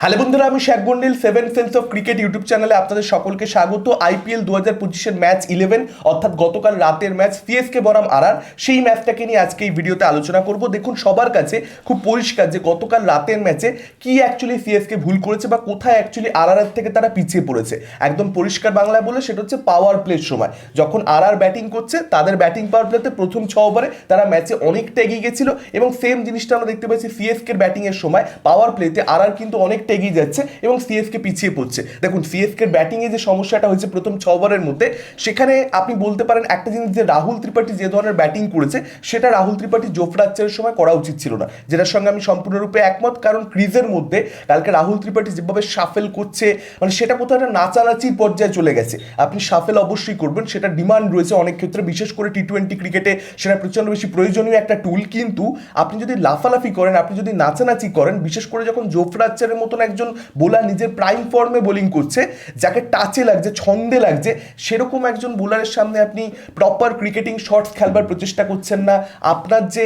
Hello বন্ধুরা, আমি Sheikh Gondil 7 sense of cricket YouTube চ্যানেলে আপনাদের সকলকে স্বাগত। আইপিএল 2025-এর ম্যাচ 11 অর্থাৎ গতকাল রাতের ম্যাচ সিএসকে বনাম আরআর, সেই ম্যাচটাকে নিয়ে আজকে এই ভিডিওতে আলোচনা করব। দেখুন, সবার কাছে খুব পরিষ্কার যে গতকাল রাতের ম্যাচে কি অ্যাকচুয়ালি সিএসকে ভুল করেছে বা কোথায় অ্যাকচুয়ালি আরআর থেকে তারা পিছিয়ে পড়েছে। একদম পরিষ্কার বাংলায় বলে সেটা হচ্ছে পাওয়ার প্লের সময় যখন আরআর ব্যাটিং করছে, তাদের ব্যাটিং পাওয়ার প্লেতে প্রথম 6 ওভারে তারা ম্যাচে অনেকটা এগিয়ে গেছিল এবং সেম জিনিসটা আমরা দেখতে পাচ্ছি সিএসকের ব্যাটিংয়ের সময় পাওয়ার প্লেতে আরআর কিন্তু অনেকটা এগিয়ে যাচ্ছে এবং সিএসকে পিছিয়ে পড়ছে। দেখুন, সিএসকে ব্যাটিংয়ে যে সমস্যাটা হয়েছে প্রথম 6 ওভারের মধ্যে, সেখানে আপনি বলতে পারেন একটা জিনিস যে রাহুল ত্রিপাঠী যে ধরনের ব্যাটিং করেছে সেটা রাহুল ত্রিপাঠী জোফরা আর্চারের সময় করা উচিত ছিল না, যেটার সঙ্গে আমি সম্পূর্ণরূপে একমত। কারণ ক্রিজের মধ্যে কালকে রাহুল ত্রিপাঠী যেভাবে শাফেল করছে, মানে সেটা কোথাও একটা নাচানাচির পর্যায়ে চলে গেছে। আপনি শাফেল অবশ্যই করবেন, সেটা ডিমান্ড রয়েছে অনেক ক্ষেত্রে, বিশেষ করে টি-20 ক্রিকেটে সেটা প্রচণ্ড বেশি প্রয়োজনীয় একটা টুল। কিন্তু আপনি যদি লাফালাফি করেন, আপনি যদি নাচানাচি করেন, বিশেষ করে যখন জোফরা আর্চারের মতন একজন বোলার নিজের প্রাইম ফর্মে বোলিং করছে, যাকে টাচে লাগছে, ছন্দে লাগছে, সেরকম একজন বোলারের সামনে আপনি প্রপার ক্রিকেটিং শটস খেলবার প্রচেষ্টা করছেন না। আপনার যে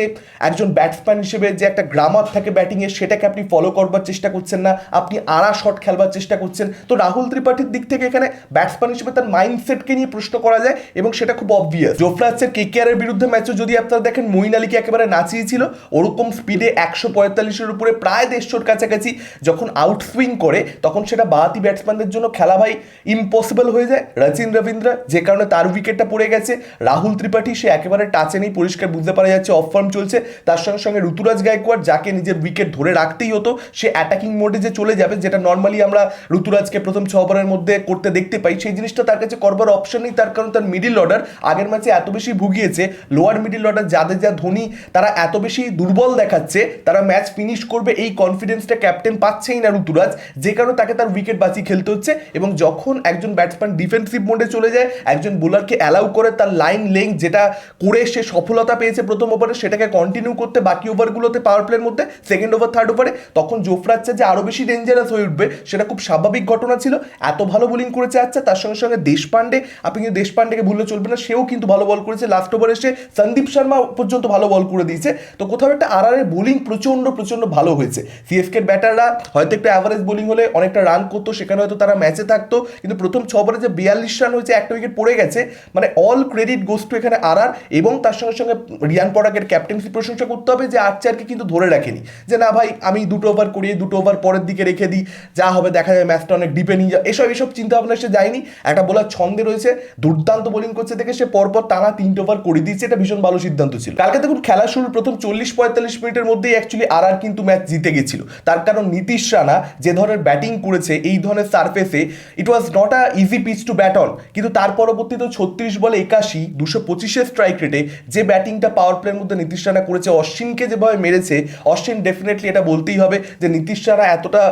একজন ব্যাটসম্যান হিসেবে যে একটা গ্রামার থাকে ব্যাটিংয়ে, সেটাকে আপনি ফলো করবার চেষ্টা করছেন না, আপনি আড়া শট খেলবার চেষ্টা করছেন। তো রাহুল ত্রিপাঠীর দিক থেকে এখানে ব্যাটসম্যান হিসেবে তার মাইন্ডসেটকে নিয়ে প্রশ্ন করা যায় এবং সেটা খুব অবভিয়াস। জোফরা আর্চার কেকেআরের বিরুদ্ধে ম্যাচও যদি আপনারা দেখেন, মঈন আলীকে একেবারে নাচিয়েছিল ওরকম স্পিডে 145-এর উপরে প্রায় 150-র কাছাকাছি যখন আউট সুইং করে, তখন সেটা বাহাতি ব্যাটসম্যানদের জন্য খেলা ভাই ইম্পসিবল হয়ে যায়। রচিন রবীন্দ্র যে কারণে তার উইকেটটা পড়ে গেছে, রাহুল ত্রিপাঠী সে একেবারে টাচে নেই, পরিষ্কার বুঝতে পারা যাচ্ছে অফ ফর্ম চলছে। তার সঙ্গে সঙ্গে ঋতুরাজ গায়কোয়াড়, যাকে নিজের উইকেট ধরে রাখতেই হতো, সে অ্যাটাকিং মোডে যে চলে যাবে, যেটা নর্মালি আমরা ঋতুরাজকে প্রথম 6 ওভারের মধ্যে করতে দেখতে পাই, সেই জিনিসটা তার কাছে করবার অপশন নেই। তার কারণ তার মিডিল অর্ডার আগের ম্যাচে এত বেশি ভুগিয়েছে, lower middle order Jadeja Dhoni তারা এত বেশি দুর্বল দেখাচ্ছে, তারা ম্যাচ ফিনিশ করবে এই কনফিডেন্সটা ক্যাপ্টেন পাচ্ছেই না ঋতুরাজ, যে কারণে তাকে তার উইকেট বাঁচিয়ে খেলতে হচ্ছে। এবং যখন একজন ব্যাটসম্যান ডিফেন্সিভ মোডে চলে যায়, একজন বোলারকে অ্যালাউ করে তার লাইন লেংথ যেটা করে সে সফলতা পেয়েছে প্রথম ওভারে, সেটাকে কন্টিনিউ করতে বাকি ওভারগুলোতে পাওয়ার প্লের মধ্যে সেকেন্ড ওভার থার্ড ওভারে, তখন জোফরা আর্চার যে আরও বেশি ডেঞ্জারাস হয়ে উঠবে সেটা খুব স্বাভাবিক ঘটনা ছিল। এত ভালো বোলিং করেছে আচ্ছা, তার সঙ্গে সঙ্গে দেশপান্ডে, আপনি কিন্তু দেশপান্ডেকে ভুললে চলবে না, সেও কিন্তু ভালো বল করেছে। লাস্ট ওভারে এসে সন্দীপ শর্মা পর্যন্ত ভালো বল করে দিয়েছে। তো কোথাও একটা আরআরের বোলিং প্রচণ্ড প্রচণ্ড ভালো হয়েছে। সিএসকের ব্যাটাররা হয়তো একটু অ্যাভারেজ বোলিং হলে অনেকটা রান করতো, সেখানে হয়তো তারা ম্যাচে থাকতো, কিন্তু প্রথম 6 ওভারে যে 42 রান হয়েছে, একটা উইকেট পড়ে গেছে, মানে অল ক্রেডিট গোস টু এখানে আরআর। এবং তার সঙ্গে সঙ্গে রিয়ান পরাগের ক্যাপ্টেন্সি প্রশংসা করতে হবে, যে আর্চারকে কিন্তু ধরে রাখেনি, যে না ভাই আমি 2টো ওভার করিয়ে 2টো ওভার পরের দিকে রেখে দিই, যা হবে দেখা যায়, ম্যাচটা অনেক ডিপে নিয়ে যায়, এসব চিন্তা ভাবনা সে যায়নি। একটা বোলার ছন্দে রয়েছে, দুর্দান্ত বোলিং করছে দেখে সে পরপর টানা 3টে ওভার করে দিয়েছে, এটা ভীষণ ভালো সিদ্ধান্ত ছিল। কালকে দেখুন, খেলা শুরুর প্রথম 40-45 মিনিটের মধ্যেই অ্যাকচুয়ালি আরআর কিন্তু ম্যাচ জিতে গেছিল। তার কারণ নীতিশ রানা যে ধরনের ব্যাটিং করেছে এই ধরনের সারফেসে, it was not a easy pitch to bat on. কিন্তু তার পরবর্তীতে 36 বলে 81, 225-এর স্ট্রাইক রেটে যে ব্যাটিংটা পাওয়ার প্লের মধ্যে নীতিশ রানা করেছে, অশ্বিনকে যেভাবে মেরেছে, অশ্বিন ডেফিনেটলি এটা বলতেই হবে যে নীতিশ রানা এতটা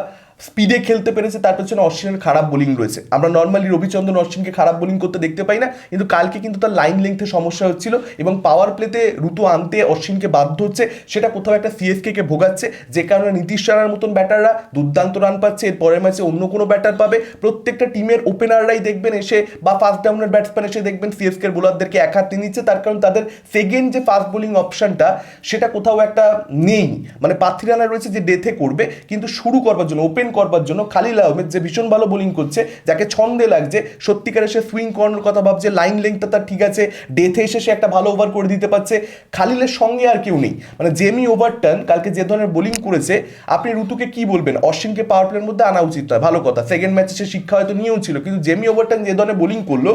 স্পিডে খেলতে পেরেছে, তার পেছনে অশ্বিনের খারাপ বোলিং রয়েছে। আমরা নর্মালি রবিচন্দ্রন অশ্বিনকে খারাপ বোলিং করতে দেখতে পাই না, কিন্তু কালকে কিন্তু তার লাইন লেংথে সমস্যা হচ্ছিল এবং পাওয়ার প্লেতে ঋতু আনতে অশ্বিনকে বাধ্য হচ্ছে, সেটা কোথাও একটা সিএসকে ভোগাচ্ছে, যে কারণে নীতিশ রানার মতন ব্যাটাররা দুর্দান্ত রান পাচ্ছে। এর পরের ম্যাচে অন্য কোনো ব্যাটার পাবে, প্রত্যেকটা টিমের ওপেনাররাই দেখবেন এসে, বা ফার্স্ট ডাউনের ব্যাটসম্যান এসে দেখবেন সিএসকের বোলারদেরকে এক হাত নিচ্ছে, তার কারণ তাদের সেকেন্ড যে ফাস্ট বোলিং অপশনটা সেটা কোথাও একটা নেই। মানে পাথি রানা রয়েছে যে ডেথে করবে, কিন্তু শুরু করবার জন্য, ওপেন করবার জন্য খালিল আহমেদ যে ভীষণ ভালো বোলিং করছে, যাকে ছন্দে লাগছে, সত্যিকারে সে সুইং করানোর কথা ভাবছে, লাইন লেংথটা তার ঠিক আছে, ডেথে এসে সে একটা ভালো ওভার করে দিতে পারছে। খালিলের সঙ্গে আর কেউ নেই, মানে জেমি ওভারটন কালকে যে ধরনের বোলিং করেছে, আপনি ঋতুকে কি বলবেন? অশ্বিনকে পাওয়ার প্লের মধ্যে আনা উচিত নয়, ভালো কথা, সেকেন্ড ম্যাচে সে শিক্ষা হয়তো নিয়েও ছিল, কিন্তু জেমি ওভারটন যে ধরনের বোলিং করলো,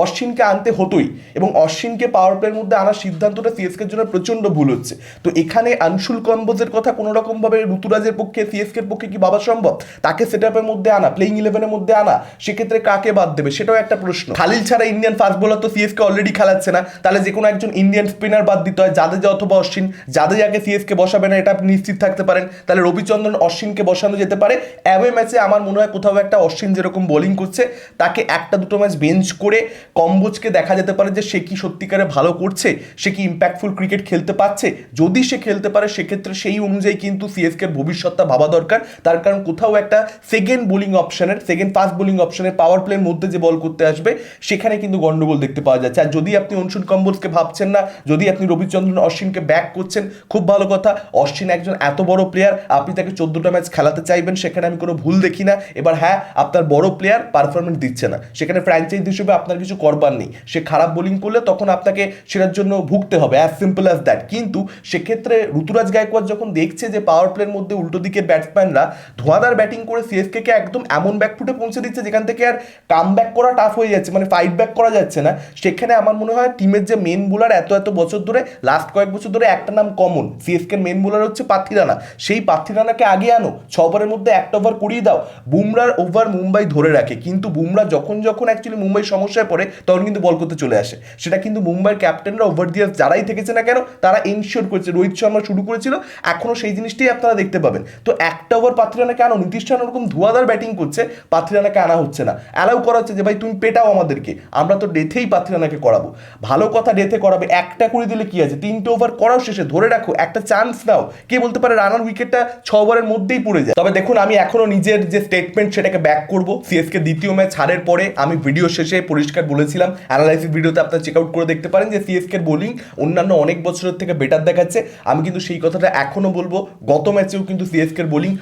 অশ্বিনকে আনতে হতোই, এবং অশ্বিনকে পাওয়ার প্লের মধ্যে আনার সিদ্ধান্তটা সিএসকের জন্য প্রচণ্ড ভুল হচ্ছে। তো এখানে আনশুল কম্বোজের কথা কোনো রকমভাবে ঋতুরাজের পক্ষে, সিএসকের পক্ষে কি ভাবা সম্ভব? তাকে সেট আপের মধ্যে আনা, প্লেইং 11-এর মধ্যে আনা, সেক্ষেত্রে কাকে বাদ দেবে সেটাও একটা প্রশ্ন। খালিল ছাড়া ইন্ডিয়ান ফাস্ট বোলার তো সিএসকে অলরেডি খেলাচ্ছে না, তাহলে যে কোনো একজন ইন্ডিয়ান স্পিনার বাদ দিতে হয়, জাদেজা অথবা অশ্বিন। জাদেজাকে সিএসকে বসাবে না, এটা আপনি নিশ্চিত থাকতে পারেন। তাহলে রবিচন্দ্রন অশ্বিনকে বসানো যেতে পারে। অ্যাওয়ে ম্যাচে আমার মনে হয় কোথাও একটা অশ্বিন যেরকম বোলিং করছে, তাকে 1টা-2টো ম্যাচ বেঞ্চ করে কম্বোজকে দেখা যেতে পারে যে সে কি সত্যিকারে ভালো করছে, সে কি ইম্প্যাক্টফুল ক্রিকেট খেলতে পারছে। যদি সে খেলতে পারে, সেক্ষেত্রে সেই অনুযায়ী কিন্তু সিএসকের ভবিষ্যৎটা ভাবা দরকার। তার কারণ কোথাও কোথাও একটা সেকেন্ড বোলিং অপশনের ফাস্ট বোলিং অপশনের পাওয়ার প্লের মধ্যে যে বল করতে আসবে সেখানে কিন্তু গন্ডগোল দেখতে পাওয়া যাচ্ছে। আর যদি আপনি অনশুন কম্বোজকে ভাবছেন না, যদি আপনি রবিচন্দ্রন অশ্বিনকে ব্যাক করছেন, খুব ভালো কথা। অশ্বিন একজন এত বড় প্লেয়ার, আপনি তাকে 14টা ম্যাচ খেলাতে চাইবেন, সেখানে আমি কোনো ভুল দেখি না। এবার হ্যাঁ, আপনার বড় প্লেয়ার পারফরমেন্স দিচ্ছে না, সেখানে ফ্র্যাঞ্চাইজি হিসেবে আপনার কিছু করবার নেই। সে খারাপ বোলিং করলে তখন আপনাকে সেটার জন্য ভুগতে হবে, অ্যাজ সিম্পল অ্যাজ দ্যাট। কিন্তু সেক্ষেত্রে ঋতুরাজ গায়কোয়াড় যখন দেখছে যে পাওয়ার প্লের মধ্যে উল্টো দিকের ব্যাটসম্যানরা ধোঁয়াদার ব্যাটিং করে সিএসকে কে একদম এমন ব্যাকফুটে পৌঁছে দিচ্ছে যেখান থেকে আর কাম ব্যাক করা টাফ হয়ে যাচ্ছে, মানে ফাইট ব্যাক করা যাচ্ছে না। সেখানে আমার মনে হয় টিমের যে মেন বোলার এত বছর ধরে, লাস্ট কয়েক বছর ধরে একটা নাম কমন, সিএসকে মেন বোলার হচ্ছে পার্থী রানা। সেই পার্থী রানাকে আগে আনো, 6 ওভারের মধ্যে একটা ওভার করিয়ে দাও। বুমরার ওভার মুম্বাই ধরে রাখে, কিন্তু বুমরা যখন অ্যাকচুয়ালি মুম্বাই সমস্যায় পড়ে তখন কিন্তু বল করতে চলে আসে। সেটা কিন্তু মুম্বাইয়ের ক্যাপ্টেনরা ওভার দিয়ে যারাই থেকেছে না কেন তারা এনশিওর করেছে। রোহিত শর্মা শুরু করেছিল, এখনো সেই জিনিসটাই আপনারা দেখতে পাবেন। তো একটা ওভার পার্থী রানাকে আনো, নীতিশ রানা ওরকম ধোঁয়াদার ব্যাটিং করছে, পার্থী রানাকে আনা হচ্ছে না। অ্যালাউ করা হচ্ছে যে ভাই তুমি পেটাও আমাদেরকে, আমরা তো ডেথেই পার্থী রানাকে করাবো। ভালো কথা, ডেথে করাবে, একটা করে দিলে কি আছে, 3টে ওভার করাও শেষে ধরে রাখো, একটা চান্স নাও। কে বলতে পারে রানার উইকেটটা 6 ওভারের মধ্যেই পড়ে যায়। তবে দেখুন, আমি এখনো নিজের যে স্টেটমেন্ট সেটাকে ব্যাক করব। সিএসকে দ্বিতীয় ম্যাচ হারের পরে আমি ভিডিও শেষে পরিষ্কার বলেছিলাম, অ্যানালাইসিস ভিডিওতে আপনারা চেক আউট করে দেখতে পারেন যে সিএসকে বোলিং অন্যান্য অনেক বছরের থেকে বেটার দেখাচ্ছে। আমি কিন্তু সেই কথাটা এখনো বলবো। গত ম্যাচেও কিন্তু সিএসকে বোলিং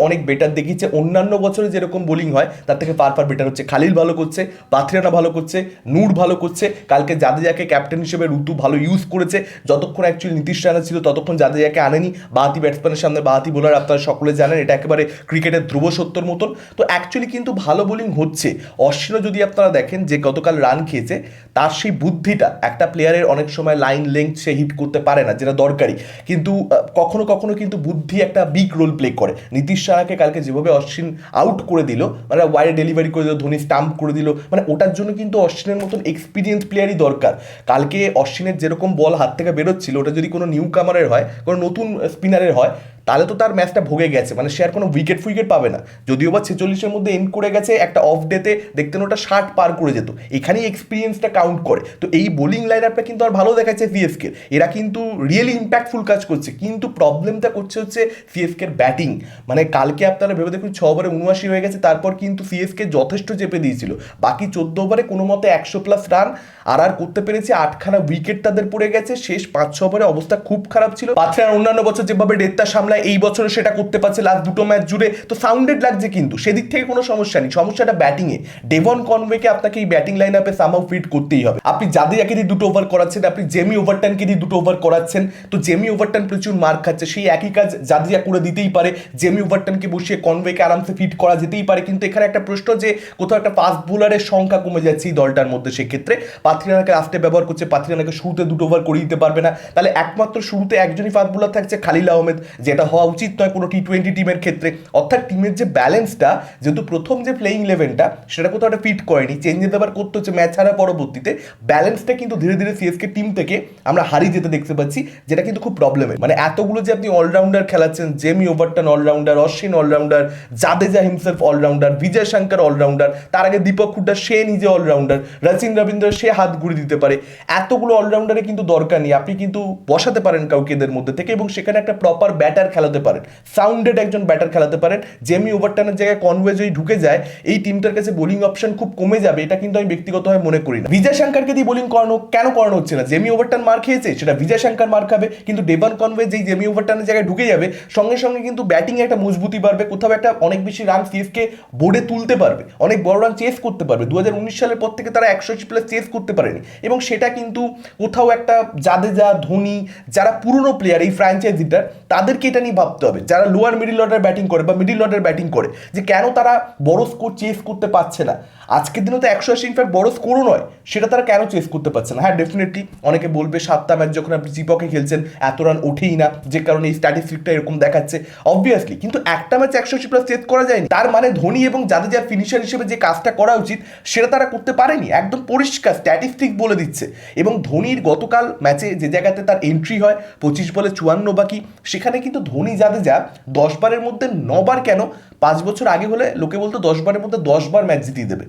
অনেক বেটার দেখিয়েছে। অন্যান্য বছরে যেরকম বোলিং হয় তার থেকে ফার বেটার হচ্ছে। খালিল ভালো করছে, পার্থী রানা ভালো করছে, নূর ভালো করছে। কালকে জাদেজাকে ক্যাপ্টেন হিসেবে ঋতু ভালো ইউজ করেছে। যতক্ষণ অ্যাকচুয়ালি নীতিশ রানা ছিল ততক্ষণ জাদেজাকে আনেনি। বাহাতি ব্যাটসম্যানের সামনে বাহাতি বোলার, আপনারা সকলে জানেন, এটা একেবারে ক্রিকেটের ধ্রুব সত্যর মতন। তো অ্যাকচুয়ালি কিন্তু ভালো বোলিং হচ্ছে। অশ্বিনও যদি আপনারা দেখেন যে গতকাল রান খেয়েছে, তার সেই বুদ্ধিটা, একটা প্লেয়ারের অনেক সময় লাইন লেংথ সে হিট করতে পারে না যেটা দরকারি, কিন্তু কখনো কিন্তু বুদ্ধি একটা বিগ রোল প্লে করে। নীতিশ রানাকে কালকে যেভাবে অশ্বিন আউট করে দিল, মানে ওয়াইড ডেলিভারি করে দিল, ধোনি স্টাম্প করে দিল, মানে ওটার জন্য কিন্তু অশ্বিনের মতন এক্সপিরিয়েন্স প্লেয়ারই দরকার। কালকে অশ্বিনের যেরকম বল হাত থেকে বেরোচ্ছিল, ওটা যদি কোনো নিউ কামারের হয়, কোনো নতুন স্পিনারের হয়, তাহলে তো তার ম্যাচটা ভোগে গেছে, মানে সে আর কোনো উইকেট পাবে না। যদিও বা 46-এর মধ্যে এন্ড করে গেছে, একটা অফ ডেতে দেখতেন ওটা 60 পার করে যেত। এখানেই এক্সপিরিয়েন্সটা কাউন্ট করে। তো এই বোলিং লাইন আপটা কিন্তু আর ভালো দেখাচ্ছে সিএসকে, এরা কিন্তু রিয়েলি ইম্প্যাক্টফুল কাজ করছে। কিন্তু প্রবলেমটা করছে হচ্ছে সিএসকের ব্যাটিং। মানে কালকে আপনারা ভেবে দেখুন, 6 ওভারে 79 হয়ে গেছে, তারপর কিন্তু সিএসকে যথেষ্ট চেপে দিয়েছিল। বাকি 14 ওভারে কোনো মতে 100+ রান আর করতে পেরেছে। 8খানা উইকেট তাদের পড়ে গেছে। শেষ 5-6 ওভারে অবস্থা খুব খারাপ ছিল। পাথরের অন্যান্য বছর যেভাবে ডেথটা সামলায়, এই বছরে সেটা করতে পারছে লাস্ট দুটো ম্যাচ জুড়ে। তো সাউন্ডেড লাগছে, কিন্তু সেদিক থেকে কোনো সমস্যা নেই। সমস্যাটা ব্যাটিংয়ে। ডেভন কনওয়েকে আপনাকে এই ব্যাটিং লাইন আপে সামহাউ ফিট করতেই হবে। আপনি জাদেজাকে দিয়ে 2টো ওভার করাচ্ছেন, আপনি জেমি ওভারটনকে দিয়ে 2টো ওভার করাচ্ছেন। তো জেমি ওভারটন প্রচুর মার খাচ্ছে, সেই একই কাজ জাদেজা করে দিতেই পারে। জেমি ওভারটনকে বসিয়ে কনওয়েকে আরামসে ফিট করা যেতেই পারে। কিন্তু এখানে একটা প্রশ্ন যে কোথাও একটা ফাস্ট বোলারের সংখ্যা কমে যাচ্ছে এই দলটার মধ্যে। সেক্ষেত্রে পার্থী রানাকে লাস্টে ব্যবহার করছে, পার্থী রানাকে শুরুতে 2টো ওভার করে দিতে পারবে না। তাহলে একমাত্র শুরুতে একজনই ফাস্ট বোলার থাকছে, খালিল আহমেদ, যেটা হওয়া উচিত নয় কোনো টি20 টিমের ক্ষেত্রে। অর্থাৎ টিমের যে ব্যালেন্সটা, যেহেতু প্রথম যে প্লেইং ইলেভেনটা সেটা কোথাও একটা ফিট করেনি, চেঞ্জে দেবার করতে হচ্ছে ম্যাচ হারার পরবর্তীতে। ব্যালেন্সটা কিন্তু ধীরে ধীরে সিএসকে টিম থেকে আমরা হারিয়ে যেতে দেখতে পাচ্ছি, যেটা কিন্তু খুব প্রবলেমের। মানে এতগুলো যে আপনি অলরাউন্ডার খেলাচ্ছেন, Jamie Overton allrounder, Ashwin allrounder, Jadeja himself allrounder, Vijay Shankar allrounder, তার আগে দীপক হুড্ডা সে নিজে অলরাউন্ডার, রচিন রবীন্দ্র সে হাত ঘুরে দিতে পারে। এতগুলো অলরাউন্ডারে কিন্তু দরকার নেই। আপনি কিন্তু বসাতে পারেন কাউকে এদের মধ্যে থেকে, এবং সেখানে একটা প্রপার ব্যাটার খেলাতে পারেন, সাউন্ডেড একজন ব্যাটার খেলাতে পারেন। জেমি ওভারটনের জায়গায় কনওয়ে যদি ঢুকে যায়, এই টিমটার কাছে বোলিং অপশন খুব কমে যাবে। এটা কিন্তু আমি ব্যক্তিগতভাবে মনে করি না। বিজয় শঙ্করকে দিয়ে বোলিং কেন করানো হচ্ছে না? জেমি ওভারটন মার খেয়েছে, সেটা বিজয় শঙ্কর মার খাবে। কিন্তু ডেভন কনওয়ে যেই জেমি ওভারটনের জায়গায় ঢুকে যাবে, সঙ্গে সঙ্গে কিন্তু ব্যাটিংয়ে একটা মজবুতি বাড়বে, কোথাও একটা অনেক বেশি রান সিএসকে বোর্ডে তুলতে পারবে, অনেক বড় রান চেস করতে পারবে। 2019 সালের পর থেকে তারা 180+ চেস করতে পারেনি, এবং সেটা কিন্তু কোথাও একটা জাদেজা, ধোনি, যারা পুরনো প্লেয়ার এই ফ্র্যাঞ্চাইজিটার, তাদেরকে এটা নিয়ে ভাবতে হবে। যারা লোয়ার মিডিল অর্ডার ব্যাটিং করে বা মিডিল অর্ডার ব্যাটিং করে, যে কেন তারা বড় স্কোর চেস করতে পারছে না। আজকের দিনে তো 180 ইনফ্যাক্ট বড় স্কোরও নয়, সেটা তারা কেন চেস করতে পারছে না? হ্যাঁ, ডেফিনেটলি অনেকে বলবে 7টা ম্যাচ যখন আপনি চিপকে খেলছেন এত রান ওঠেই না, যে কারণে এই স্ট্যাটিস্টিকটা এরকম দেখাচ্ছে, অবভিয়াসলি। কিন্তু একটা ম্যাচ 180+ চেস করা যায়নি, তার মানে ধোনি এবং জাদেজা ফিনিশার হিসেবে যে কাজটা করা উচিত সেটা তারা করতে পারেনি। একদম পরিষ্কার স্ট্যাটিস্টিক বলে দিচ্ছে। এবং ধোনির গতকাল ম্যাচে যে জায়গাতে তার এন্ট্রি হয় 25 বলে 54 বাকি, সেখানে কিন্তু ধোনি জাদেজা 10 বারের মধ্যে 9 বার কেন 5 বছর আগে হলে লোকে বলতো 10 বারের মধ্যে 10 বার ম্যাচ জিতিয়ে দেবে,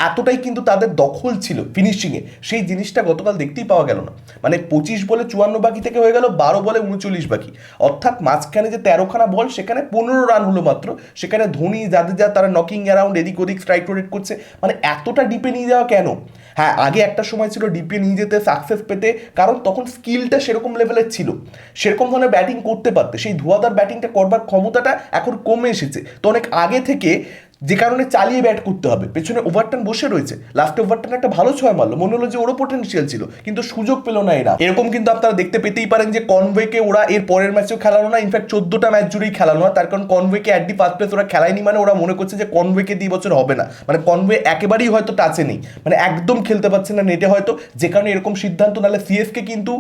এতটাই কিন্তু তাদের দখল ছিল ফিনিশিংয়ে। সেই জিনিসটা গতকাল দেখতেই পাওয়া গেল না। মানে 25 বলে 54 বাকি থেকে হয়ে গেল 12 বলে 39 বাকি, অর্থাৎ মাঝখানে যে 13খানা বল সেখানে 15 রান হলো মাত্র। সেখানে ধোনি জাদেজা তারা নকিং অ্যারাউন্ড এদিক ওদিক স্ট্রাইক রোটেট করছে, মানে এতটা ডিপে নিয়ে যাওয়া কেন? হ্যাঁ, আগে একটা সময় ছিল ডিপে নিয়ে যেতে সাকসেস পেতে, কারণ তখন স্কিলটা সেরকম লেভেলের ছিল, সেরকম ধরনের ব্যাটিং করতে পারতে। সেই ধোঁয়াদার ব্যাটিংটা করবার ক্ষমতাটা এখন কমে এসেছে, তো অনেক আগে থেকে যে কারণে চালিয়ে ব্যাট করতে হবে। পেছনে ওভারটান বসে রয়েছে, লাস্টে ওভারটান একটা ভালো ছয় মারলো, মনে হলো যে ওরও পোটেনশিয়াল ছিল, কিন্তু সুযোগ পেল না এরা। এরকম কিন্তু আপনারা দেখতে পেতেই পারেন যে কনওয়েকে ওরা এর পরের ম্যাচেও খেলানো না, ইনফ্যাক্ট 14টা ম্যাচ জুড়েই খেলানো না। তার কারণ কনওয়েকে অ্যাট দি ফার্স্ট প্লেস ওরা খেলায়নি, মানে ওরা মনে করছে যে কনওয়েকে দিয়ে বছর হবে না, মানে কনওয়ে একেবারেই হয়তো টাচে নেই, মানে একদম খেলতে পারছে না নেটে হয়তো, যে কারণে এরকম সিদ্ধান্ত। নাহলে সিএসকে কিন্তু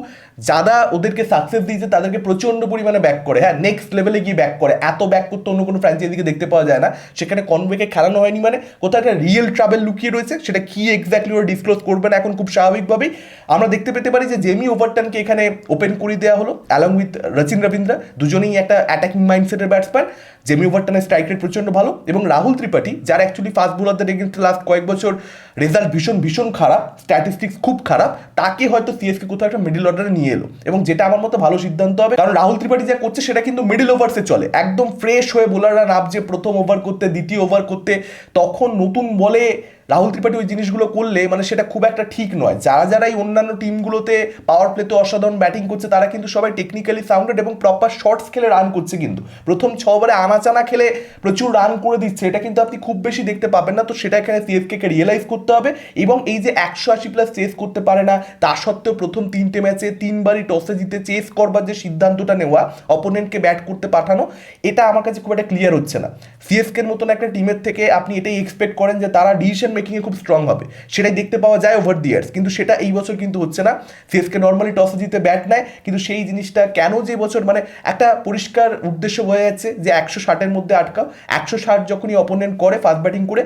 যারা ওদেরকে সাকসেস দিয়েছে তাদেরকে প্রচন্ড পরিমাণে ব্যাক করে, হ্যাঁ নেক্সট লেভেলে গিয়ে ব্যাক করে, এত ব্যাক করতে অন্য কোনো ফ্র্যাঞ্চাইজিকে দেখতে পাওয়া যায় না। সেখানে কনওয়েকে খেলানো হয়নি, মানে কোথাও একটা রিয়েল ট্রাভেল লুকিয়ে রয়েছে, সেটা কি এক্স্যাক্টলি ওরা ডিসক্লোজ করবে না এখন খুব স্বাভাবিকভাবেই। আমরা দেখতে পেতে পারি যে জেমি ওভারটনকে এখানে ওপেন করে দেওয়া হলো অ্যালং উইথ রচিন রবীন্দ্র, দুজনেই একটা অ্যাটাকিং মাইন্ডসেটের ব্যাটসম্যান। জেমি ওভারটনের স্ট্রাইক রেট প্রচণ্ড ভালো, এবং রাহুল ত্রিপাঠী যার অ্যাকচুয়ালি ফাস্ট বোলারদের এগেন্স্টে লাস্ট কয়েক বছর রেজাল্ট ভীষণ খারাপ, স্ট্যাটিস্টিক্স খুব খারাপ, তাকে হয়তো সিএসকে কোথাও একটা মিডল অর্ডারে নিয়ে এলো, এবং যেটা আমার মতো ভালো সিদ্ধান্ত হবে। কারণ রাহুল ত্রিপাঠী যা করছে সেটা কিন্তু মিডল ওভার্সে চলে, একদম ফ্রেশ হয়ে বোলাররা নামছে প্রথম ওভার করতে, দ্বিতীয় ওভার করতে, তখন নতুন বলে রাহুল ত্রিপাঠী ওই জিনিসগুলো করলে মানে সেটা খুব একটা ঠিক নয়। যারাই অন্যান্য টিমগুলোতে পাওয়ার প্লেতে অসাধারণ ব্যাটিং করছে তারা কিন্তু সবাই টেকনিক্যালি সাউন্ডেড এবং প্রপার শর্টস খেলে রান করছে, কিন্তু প্রথম 6 ওভারে আনাচানা খেলে প্রচুর রান করে দিচ্ছে, এটা কিন্তু আপনি খুব বেশি দেখতে পাবেন না। তো সেটা এখানে সিএসকে রিয়েলাইজ করতে হবে, এবং এই যে 180+ চেস করতে পারে না, তা সত্ত্বেও প্রথম 3টে ম্যাচে 3বারই টসে জিতে চেস করবার যে সিদ্ধান্তটা নেওয়া, অপোনেন্টকে ব্যাট করতে পাঠানো, এটা আমার কাছে খুব একটা ক্লিয়ার হচ্ছে না। সিএসকের মতন একটা টিমের থেকে আপনি এটাই এক্সপেক্ট করেন যে তারা ডিসিশন মেকিংয়ে খুব স্ট্রং হবে, সেটাই দেখতে পাওয়া যায় ওভার দি ইয়ার্স, কিন্তু সেটা এই বছর কিন্তু হচ্ছে না। সিএসকে নর্মালি টসে জিতে ব্যাট নেয়, কিন্তু সেই জিনিসটা কেন যে বছর মানে একটা পরিষ্কার উদ্দেশ্য হয়ে যাচ্ছে যে 160-এর মধ্যে আটকাও, 160 যখনই অপোনেন্ট করে ফাস্ট ব্যাটিং করে,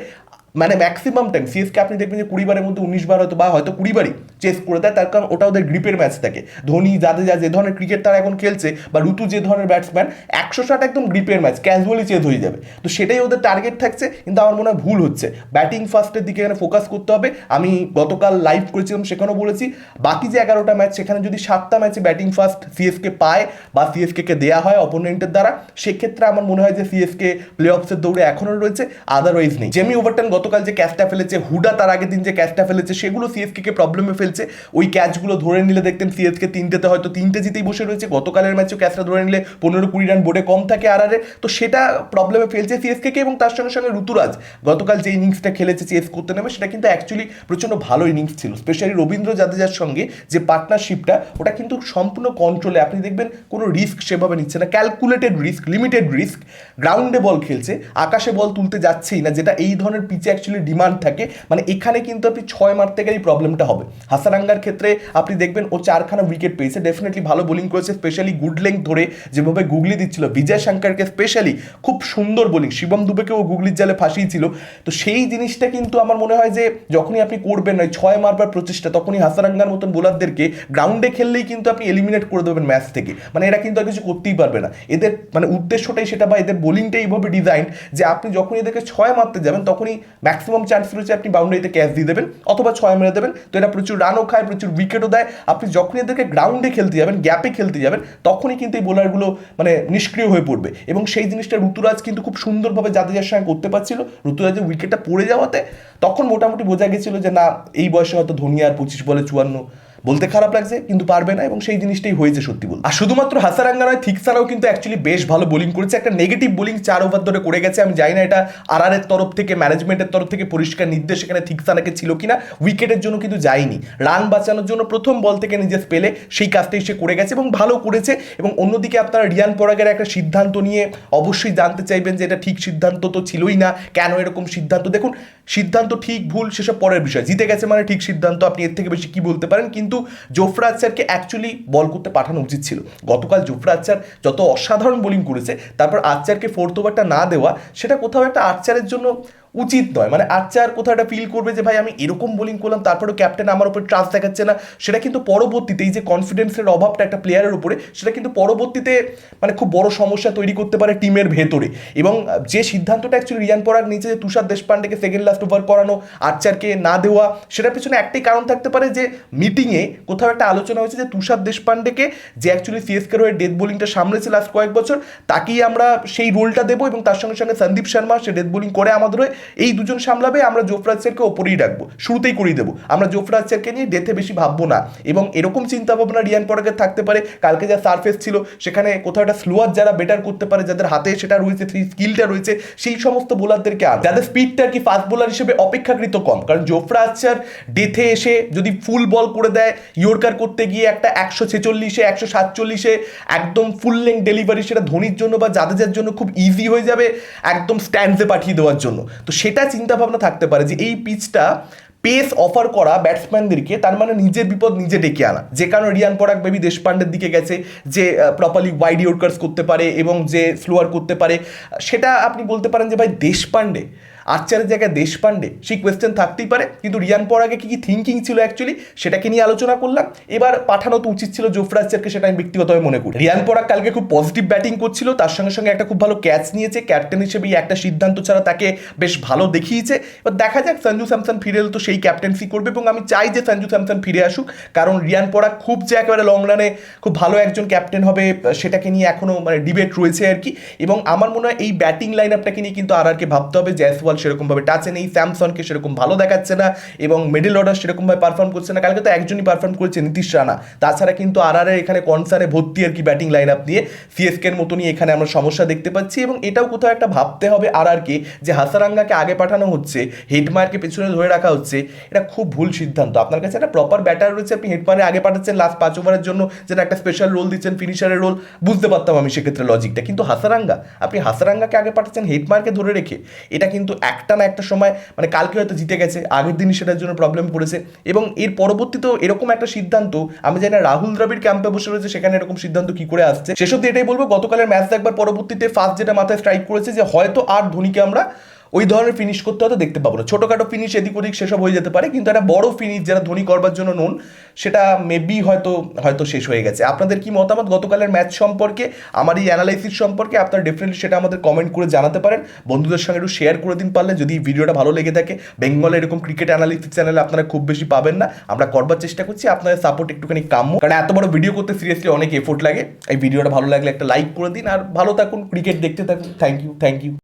মানে ম্যাক্সিমাম টাইম সিএসকে আপনি দেখবেন যে 20 বারের মধ্যে 19 বার হয়তো 20 বারই চেস করে দেয়, তার কারণ ওটা ওদের গ্রিপের ম্যাচ থাকে। ধোনি জাদেজা যে ধরনের ক্রিকেট তারা এখন খেলছে, বা ঋতু যে ধরনের ব্যাটসম্যান, 160 একদম গ্রিপের ম্যাচ, ক্যাজুয়ালি চেস হয়ে যাবে। তো সেটাই ওদের টার্গেট থাকছে, কিন্তু আমার মনে হয় ভুল হচ্ছে। ব্যাটিং ফার্স্টের দিকে এখানে ফোকাস করতে হবে। আমি গতকাল লাইভ করেছিলাম, সেখানেও বলেছি বাকি যে 11টা ম্যাচ সেখানে যদি 7টা ম্যাচে ব্যাটিং ফার্স্ট সিএসকে পায় বা সিএসকে দেওয়া হয় অপোনেন্টের দ্বারা, সেক্ষেত্রে আমার মনে হয় যে সিএসকে প্লে অফসের দৌড়ে এখনও রয়েছে, আদারওয়াইজ নেই। জেমি ওভারটন গতকাল যে ক্যাচটা ফেলেছে, হুডা তার আগের দিন যে ক্যাচটা ফেলেছে, সেগুলো সিএসকে প্রবলেমে ফেলছে। ওই ক্যাচগুলো ধরে নিলে দেখতেন সিএসকে 3টেতে হয়তো 3টে জিতেই বসে রয়েছে। গতকালের ম্যাচেও ক্যাচটা ধরে নিলে 15-20 রান বোর্ডে কম থাকে আরআরে, তো সেটা প্রবলেমে ফেলছে সিএসকে। এবং তার সঙ্গে সঙ্গে ঋতুরাজ গতকাল যে ইনিংসটা খেলেছে চেস করতে নেমে, সেটা কিন্তু অ্যাকচুয়ালি প্রচণ্ড ভালো ইনিংস ছিল। স্পেশালি রবীন্দ্র জাদেজার সঙ্গে যে পার্টনারশিপটা, ওটা কিন্তু সম্পূর্ণ কন্ট্রোলে, আপনি দেখবেন কোনো রিস্ক সেভাবে নিচ্ছে না, ক্যালকুলেটেড রিস্ক, লিমিটেড রিস্ক। গ্রাউন্ডে বল খেলছে, আকাশে বল তুলতে যাচ্ছেই না, যেটা এই ধরনের পিচে অ্যাকচুয়ালি ডিমান্ড থাকে। মানে এখানে কিন্তু আপনি 6 মারতে গেলেই প্রবলেমটা হবে। হাসারাঙ্গার ক্ষেত্রে আপনি দেখবেন ও 4খানা উইকেট পেয়েছে, ডেফিনেটলি ভালো বোলিং করেছে, স্পেশালি গুড লেংথ ধরে যেভাবে গুগলি দিচ্ছিল বিজয় শঙ্করকে, স্পেশালি খুব সুন্দর বোলিং, শিবম দুবেকেও গুগলির জালে ফাঁসিয়েছিল। তো সেই জিনিসটা কিন্তু আমার মনে হয় যে যখনই আপনি করবেন ওই 6 মারবার প্রচেষ্টা, তখনই হাসারাঙ্গার মতন বোলারদেরকে গ্রাউন্ডে খেললেই কিন্তু আপনি এলিমিনেট করে দেবেন ম্যাচ থেকে। মানে এরা কিন্তু আর কিছু করতেই পারবে না, এদের মানে উদ্দেশ্যটাই সেটা, বা এদের বোলিংটাই এইভাবে ডিজাইন যে আপনি যখন এদেরকে 6 মারতে যাবেন তখনই ম্যাক্সিমাম চান্স রয়েছে আপনি বাউন্ডারিতে ক্যাচ দিয়ে দেবেন অথবা 6 মেরে দেবেন। তো এরা প্রচুর রানও খায়, প্রচুর উইকেটও দেয়। আপনি যখনই এদেরকে গ্রাউন্ডে খেলতে যাবেন, গ্যাপে খেলতে যাবেন, তখনই কিন্তু এই বোলারগুলো মানে নিষ্ক্রিয় হয়ে পড়বে। এবং সেই জিনিসটা ঋতুরাজ কিন্তু খুব সুন্দরভাবে জাদেজার সঙ্গে করতে পারছিল। ঋতুরাজের উইকেটটা পড়ে যাওয়াতে তখন মোটামুটি বোঝা গেছিল যে না, এই বয়সে হয়তো ধোনি আর 25 বলে 54 বলতে খারাপ লাগছে, কিন্তু পারবে না, এবং সেই জিনিসটাই হয়েছে সত্যি বল। আর শুধুমাত্র হাসারাঙ্গা নয়, থিকসারাও কিন্তু অ্যাকচুয়ালি বেশ ভালো বোলিং করেছে। একটা নেগেটিভ বোলিং 4 ওভার ধরে করে গেছে। আমি জানি না এটা আরআরের তরফ থেকে, ম্যানেজমেন্টের তরফ থেকে পরিষ্কার নির্দেশ এখানে থিকসারাকে ছিল কিনা। উইকেটের জন্য কিন্তু যায়নি, রান বাঁচানোর জন্য প্রথম বল থেকে নিজের স্পেলে সেই কাজটাই সে করে গেছে এবং ভালো করেছে। এবং অন্যদিকে আপনারা রিয়ান পরাগের একটা সিদ্ধান্ত নিয়ে অবশ্যই জানতে চাইবেন যে এটা ঠিক সিদ্ধান্ত তো ছিলই না, কেন এরকম সিদ্ধান্ত। দেখুন, সিদ্ধান্ত ঠিক ভুল সেসব পরের বিষয়, জিতে গেছে মানে ঠিক সিদ্ধান্ত, আপনি এর থেকে বেশি কি বলতে পারেন। কিন্তু জোফরা আর্চারকে অ্যাকচুয়ালি বল করতে পাঠানো উচিত ছিল। গতকাল জোফরা আর্চার যত অসাধারণ বোলিং করেছে, তারপর আর্চারকে 4th ওভারটা না দেওয়া, সেটা কোথাও একটা আর্চারের জন্য উচিত নয়। মানে আর্চার কোথাও একটা ফিল করবে যে ভাই আমি এরকম বোলিং করলাম, তারপরেও ক্যাপ্টেন আমার উপর ট্রাস্ট দেখাচ্ছে না, সেটা কিন্তু পরবর্তীতে এই যে কনফিডেন্সের অভাবটা একটা প্লেয়ারের উপরে, সেটা কিন্তু পরবর্তীতে মানে খুব বড় সমস্যা তৈরি করতে পারে টিমের ভেতরে। এবং যে সিদ্ধান্তটা অ্যাকচুয়ালি রিয়ান পরাগ নিচে, যে তুষার দেশপান্ডেকে সেকেন্ড লাস্ট ওভার করানো, আর্চারকে না দেওয়া, সেটার পেছনে একটাই কারণ থাকতে পারে যে মিটিংয়ে কোথাও একটা আলোচনা হয়েছে যে তুষার দেশপান্ডেকে, যে অ্যাকচুয়ালি সিএসকের হয়ে ডেথ বোলিংটা সামলেছে লাস্ট কয়েক বছর, তাকেই আমরা সেই রোলটা দেবো এবং তার সঙ্গে সঙ্গে সন্দীপ শর্মা, সে ডেথ বোলিং করে আমাদের হয়ে, এই দুজন সামলাবে, আমরা জোফরা আর্চারকে ওপরেই রাখবো, শুরুতেই করিয়ে দেবো, আমরা জোফরা আর্চারকে নিয়ে ডেথে বেশি ভাববো না। এবং এরকম চিন্তা ভাবনা রিয়ান পরাগের থাকতে পারে। কালকে যা সারফেস ছিল সেখানে কোথাও একটা স্লোয়ার যারা বেটার করতে পারে, যাদের হাতে সেটা রয়েছে, স্কিলটা রয়েছে, সেই সমস্ত বোলারদেরকে আন, যাদের স্পিডটা আর কি ফাস্ট বোলার হিসেবে অপেক্ষাকৃত কম। কারণ জোফরা আর্চার ডেথে এসে যদি ফুল বল করে দেয়, ইয়র্কার করতে গিয়ে একটা 146-এ 147-এ একদম ফুল লেন্থ ডেলিভারি, সেটা ধোনির জন্য বা জাদেজার জন্য খুব ইজি হয়ে যাবে একদম স্ট্যান্ডসে পাঠিয়ে দেওয়ার জন্য। তো সেটা চিন্তা ভাবনা থাকতে পারে যে এই পিচটা পেস অফার করা ব্যাটসম্যানদেরকে, তার মানে নিজের বিপদ নিজে ডেকে আনা। যে কারণে রিয়ান পরাগ বেবি দেশপান্ডের দিকে গেছে, যে প্রপারলি ওয়াইড ইয়র্কার্স করতে পারে এবং যে স্লোয়ার করতে পারে, সেটা আপনি বলতে পারেন যে ভাই দেশপান্ডে আর্চারের জায়গায় দেশপান্ডে, সেই কোয়েশ্চেন থাকতেই পারে। কিন্তু রিয়ান পরাগে কি থিঙ্কিং ছিল অ্যাকচুয়ালি, সেটাকে নিয়ে আলোচনা করলাম। এবার পাঠানো তো উচিত ছিল জোফরা আর্চারকে, সেটা আমি ব্যক্তিগতভাবে মনে করি। রিয়ান পরাগ কালকে খুব পজিটিভ ব্যাটিং করছিল, তার সঙ্গে সঙ্গে একটা খুব ভালো ক্যাচ নিয়েছে, ক্যাপ্টেন হিসেবে একটা সিদ্ধান্ত ছাড়া তাকে বেশ ভালো দেখিয়েছে। এবার দেখা যাক, সঞ্জু স্যামসন ফিরে এলে তো সেই ক্যাপ্টেন্সি করবে এবং আমি চাই যে সঞ্জু স্যামসন ফিরে আসুক, কারণ রিয়ান পরাগ খুব যে একেবারে লং রানে খুব ভালো একজন ক্যাপ্টেন হবে সেটাকে নিয়ে এখনো মানে ডিবেট রয়েছে আর কি। এবং আমার মনে হয় এই ব্যাটিং লাইন আপটাকে নিয়ে কিন্তু আরকে ভাবতে হবে। জয়সওয়াল সেরকমভাবে টাচে নেই, স্যামসনকে সেরকম ভালো দেখাচ্ছে না এবং মিডল অর্ডার সেরকমভাবে পারফর্ম করছে না। কালকে তো একজনই পারফর্ম করেছে, নীতিশ রানা। তাছাড়া কিন্তু আরআরের এখানে কনসার্নে ভর্তি আর কি ব্যাটিং লাইন আপ নিয়ে, সিএসকের মতনই এখানে আমরা সমস্যা দেখতে পাচ্ছি। এবং এটাও কোথাও একটা ভাবতে হবে আরআরকে, যে হাসারাঙ্গাকে আগে পাঠানো হচ্ছে, হেডমায়ারকে পেছনে ধরে রাখা হচ্ছে, এটা খুব ভুল সিদ্ধান্ত। আপনার কাছে একটা প্রপার ব্যাটার রয়েছে, আপনি হেডমায়ারে আগে পাঠাচ্ছেন লাস্ট 5 ওভারের জন্য, যেটা একটা স্পেশাল রোল দিচ্ছেন, ফিনিশারের রোল, বুঝতে পারতাম আমি সেক্ষেত্রে লজিকটা। কিন্তু আপনি হাসারাঙ্গাকে আগে পাঠাচ্ছেন হেডমায়ারকে ধরে রেখে, এটা কিন্তু একটা না একটা সময় মানে কালকে হয়তো জিতে গেছে, আগের দিনই সেটার জন্য প্রবলেম পড়েছে। এবং এর পরবর্তীতেও এরকম একটা সিদ্ধান্ত, আমি জানি না রাহুল দ্রাবিড় ক্যাম্পে বসে রয়েছে সেখানে এরকম সিদ্ধান্ত কি করে আসছে। শেষ অব্দি এটাই বলবো, গতকালের ম্যাচ দেখবার পরবর্তীতে ফার্স্ট যেটা মাথায় স্ট্রাইক করেছে যে হয়তো আর ধোনিকে আমরা ওই ধরনের ফিনিশ করতে হয়তো দেখতে পাবো না। ছোটোখাটো ফিনিশ এদিক ওদিক সেসব হয়ে যেতে পারে, কিন্তু একটা বড় ফিনিশ যারা ধোনি করবার জন্য নুন, সেটা মেবি হয়তো শেষ হয়ে গেছে। আপনাদের কি মতামত গতকালের ম্যাচ সম্পর্কে, আমার এই অ্যানালাইসিস সম্পর্কে? আপনারা ডেফিনেটলি সেটা আমাদের কমেন্ট করে জানাতে পারেন। বন্ধুদের সঙ্গে একটু শেয়ার করে দিন পারলে, যদি ভিডিওটা ভালো লেগে থাকে। বেঙ্গলে এরকম ক্রিকেট অ্যানালিসিস চ্যানেলে আপনারা খুব বেশি পাবেন না, আমরা করবার চেষ্টা করছি, আপনাদের সাপোর্ট একটুখানি কাম্য, কারণ এত বড় ভিডিও করতে সিরিয়াসলি অনেক এফোর্ট লাগে। এই ভিডিওটা ভালো লাগলে একটা লাইক করে দিন, আর ভালো থাকুন, ক্রিকেট দেখতে থাকুন। Thank you.